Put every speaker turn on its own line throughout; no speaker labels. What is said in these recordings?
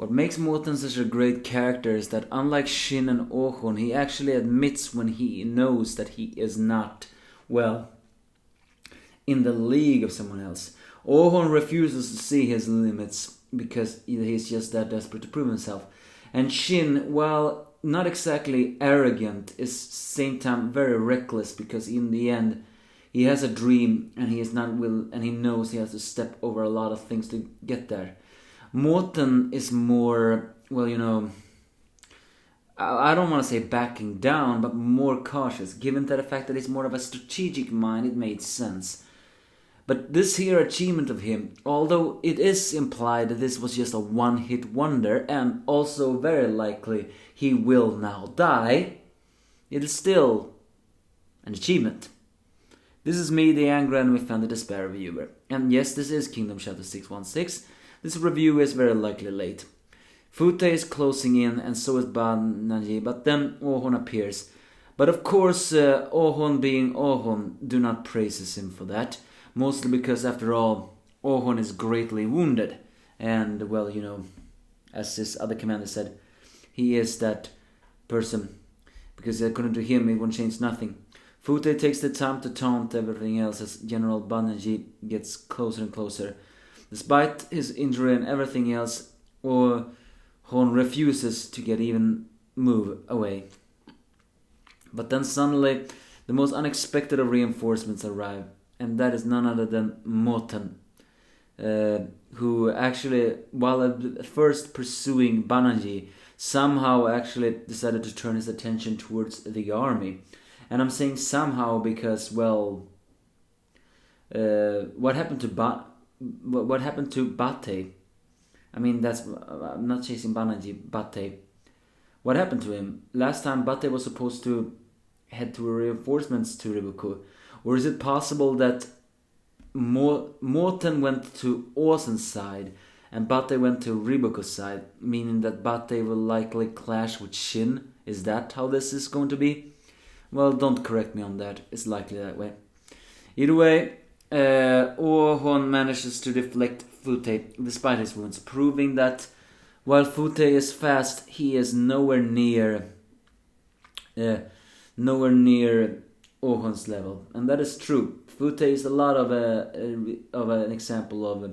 What makes Mouten such a great character is that unlike Shin and Ohon, he actually admits when he knows that he is not, well, in the league of someone else. Ohon refuses to see his limits because he's just that desperate to prove himself. And Shin, while not exactly arrogant, is same time very reckless because in the end he has a dream and he knows he has to step over a lot of things to get there. Mouten is more, I don't want to say backing down, but more cautious. Given that the fact that he's more of a strategic mind, it made sense. But this here achievement of him, although it is implied that this was just a one-hit wonder, and also very likely he will now die, it is still an achievement. This is me, the Angry Enemy Fan, the Despair Reviewer. And yes, this is Kingdom Shadow 616. This review is very likely late. Fute is closing in, and so is Banaji, but then Ohon appears. But of course, Ohon being Ohon, do not praise him for that. Mostly because, after all, Ohon is greatly wounded. And, as his other commander said, he is that person. Because according to him, it won't change nothing. Fute takes the time to taunt everything else as General Banaji gets closer and closer. Despite his injury and everything else, Ohon refuses to get even move away. But then suddenly, the most unexpected of reinforcements arrive. And that is none other than Mouten, who actually, while at first pursuing Banaji, somehow actually decided to turn his attention towards the army. And I'm saying somehow because, what happened to Bate? I mean, I'm not chasing Banaji, Bate. What happened to him? Last time Bate was supposed to head to reinforcements to Ribuku. Or is it possible that Mouten went to Osen's side and Bate went to Ribuku's side, meaning that Bate will likely clash with Shin? Is that how this is going to be? Well, don't correct me on that. It's likely that way. Either way, Ohon manages to deflect Fute despite his wounds, proving that while Fute is fast, he is nowhere near Ohon's level, and that is true. Fute is a lot of an example of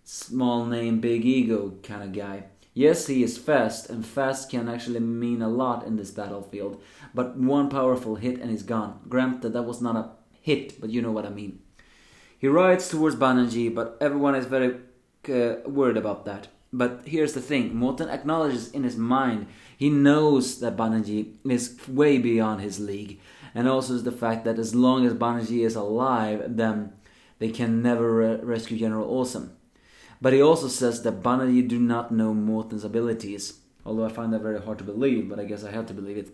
small name, big ego kind of guy. Yes, he is fast, and fast can actually mean a lot in this battlefield. But one powerful hit and he's gone. Granted, that was not a hit, but you know what I mean. He rides towards Banaji, but everyone is very worried about that. But here's the thing, Mouten acknowledges in his mind, he knows that Banaji is way beyond his league. And also is the fact that as long as Banaji is alive, then they can never rescue General Awesome. But he also says that Banaji do not know Mouten's abilities. Although I find that very hard to believe, but I guess I have to believe it.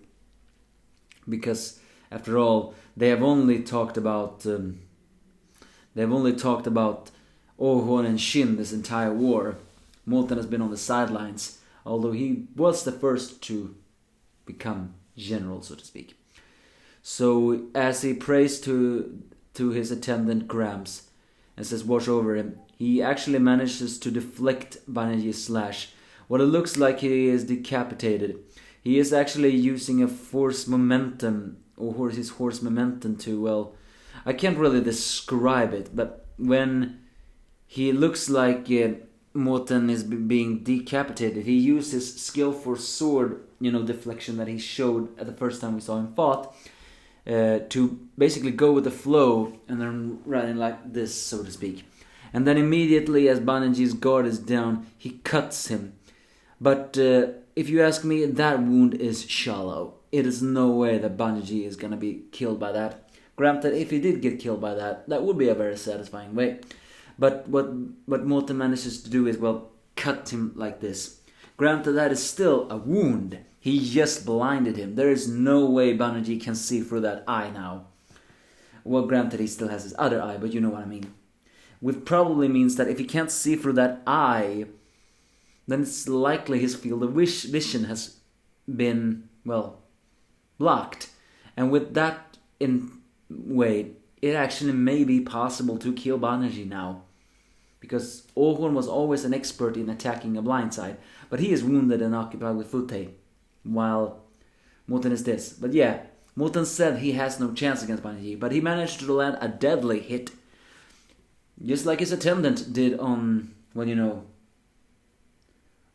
Because, after all, they have only talked about Ohon and Shin this entire war. Mouten has been on the sidelines, although he was the first to become general, so to speak. So, as he prays to his attendant Gramps and says watch over him, he actually manages to deflect Banaji's slash. What it looks like he is decapitated. He is actually using a force momentum, or his horse momentum to, I can't really describe it, but when he looks like Mouten is being decapitated, he used his skill for sword, deflection that he showed at the first time we saw him fought, to basically go with the flow and then running like this, so to speak. And then immediately as Banaji's guard is down, he cuts him. But if you ask me, that wound is shallow. It is no way that Banaji is gonna be killed by that. Granted, if he did get killed by that, that would be a very satisfying way. But what Mouten manages to do is, cut him like this. Granted, that is still a wound. He just blinded him. There is no way Banaji can see through that eye now. Well, granted, he still has his other eye, but you know what I mean. Which probably means that if he can't see through that eye, then it's likely his field of vision has been, blocked. And with that in way, it actually may be possible to kill Banaji now. because Åhorn was always an expert in attacking a blindside, but he is wounded and occupied with Fute, while Mouten is this. But yeah, Mouten said he has no chance against Banji, but he managed to land a deadly hit, just like his attendant did on, well, you know,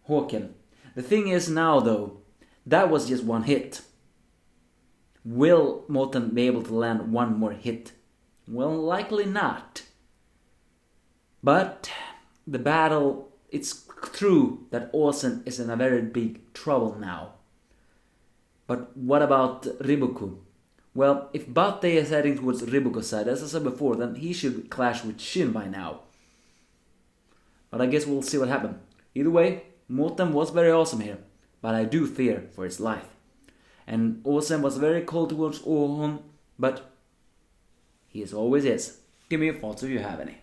Håken. The thing is now, though, that was just one hit. Will Mouten be able to land one more hit? Well, likely not. But the battle, it's true that Åsen is in a very big trouble now. But what about Ribuku? Well, if Bate is heading towards Ribuku's side, as I said before, then he should clash with Shin by now. But I guess we'll see what happens. Either way, Mouten was very awesome here, but I do fear for his life. And Åsen was very cold towards Åhorn, but he always is. Give me your thoughts if you have any.